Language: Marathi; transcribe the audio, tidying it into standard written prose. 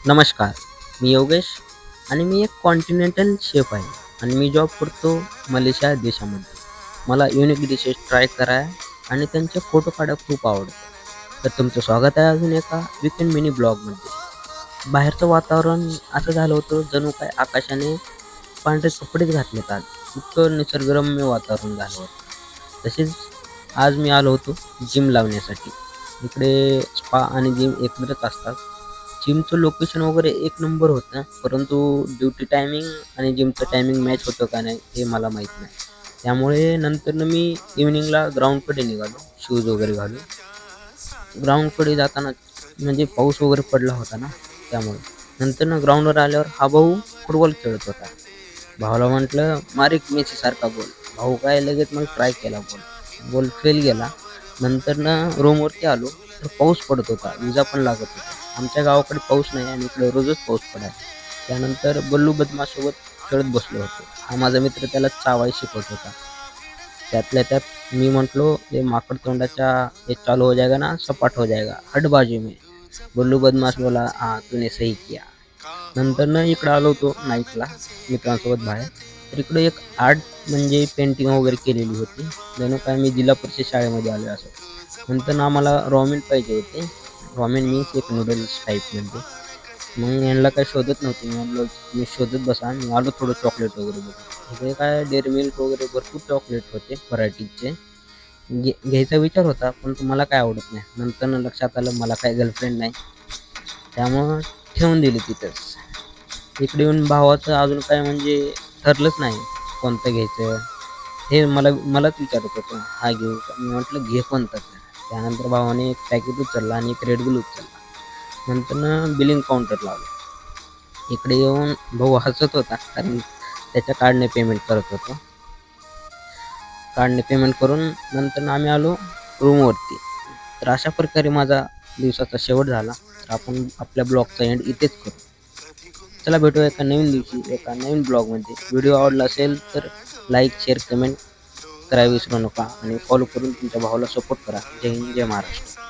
नमस्कार, मी योगेश आणि मी एक कॉन्टिनेंटल शेफ आहे आणि मी जॉब करतो मलेशिया देशामध्ये. मला युनिक डिशेस ट्राय करायला आणि त्यांचे फोटो काढायला खूप आवडतं. तर तुमचं स्वागत आहे अजून एका वीकेंड मिनी ब्लॉगमध्ये. बाहेरचं वातावरण असं झालं होतं जणू काय आकाशाने पांढरे कपडेच घातलेत आज. इतकं निसर्गरम्य वातावरण झालं होतं. तसेच आज मी आलो होतो जिम लावण्यासाठी. इकडे स्पा आणि जिम एकत्रच असतात. जिमचं लोकेशन वगैरे एक नंबर होतं, परंतु ड्युटी टायमिंग आणि जिमचं टायमिंग मॅच होतं का नाही हे मला माहीत नाही. त्यामुळे नंतरनं मी इव्हनिंगला ग्राउंडकडे निघालो शूज वगैरे घालून. ग्राउंडकडे जाताना म्हणजे पाऊस वगैरे पडला होता ना, त्यामुळे. नंतरनं ग्राउंडवर आल्यावर हा भाऊ फुटबॉल खेळत होता. भावाला म्हटलं, "मार एक मेसीसारखा गोल." भाऊ काय लगेच मग ट्राय केला बॉल. बॉल फेल गेला. नंतरनं रूमवरती आलो, तर पाऊस पडत होता, विजा पण लागत होत्या. आमच्या गावाकडे पाऊस नाही आणि इकडे रोजच पाऊस पडायचा. त्यानंतर बल्लू बदमाशसोबत खेळत बसलो होतो. हा माझा मित्र त्याला चावायला शिकवत होता. त्यातल्या त्यात मी म्हटलो, "ये माकड तोंडाच्या, ये चालू हो जाएगा ना सपाट हो जाएगा, हट बाजू में." बल्लू बदमाश बोला, "हाँ तूने सही किया." नंतरनं इकडं आलो होतो नाईटला मित्रांसोबत बाहेर. तर इकडं एक आर्ट म्हणजे पेंटिंग वगैरे केलेली होती. जणू काय मी जिल्हा परिषद शाळेमध्ये आलो असं. नंतर आम्हाला रॉमेन पाहिजे होते. रॉमेन मीन्स एक नूडल्स टाईपमध्ये. मग ह्यांना काही शोधत नव्हते. मी म्हणलो, "तुम्ही शोधत बसा, मी आलो थोडं चॉकलेट वगैरे बघून." इकडे काय डेअरी मिल्क वगैरे भरपूर चॉकलेट होते व्हरायटीजचे. घ्यायचा विचार होता, पण मला काय आवडत नाही. नंतर लक्षात आलं मला काही गर्लफ्रेंड नाही. त्यामुळं ठेवून दिली तिथंच. इकडे येऊन भावाचं अजून काय म्हणजे ठरलंच नाही कोणतं घ्यायचं. हे मलाच विचारत होतं, "हा घेऊ का?" मी म्हटलं, "घे कोणता तर." त्यानंतर भावाने एक पॅकेट उचलला आणि एक रेड बुल उचलला. नंतरनं बिलिंग काउंटर लावलं. इकडे येऊन भाऊ हसत होता कारण त्याच्या कार्डने पेमेंट करत होतो. कार्डने पेमेंट करून नंतर आम्ही आलो रूमवरती. तर अशा प्रकारे माझा दिवसाचा शेवट झाला. तर आपण आपल्या ब्लॉगचा एंड इथेच करू. चला भेटूया एका नवीन दिवशी, एका नवीन ब्लॉगमध्ये. व्हिडिओ आवडला असेल तर लाईक, शेअर, कमेंट करायला विसरू नका आणि फॉलो करून तुमच्या भावाला सपोर्ट करा. जय हिंद, जय महाराष्ट्र.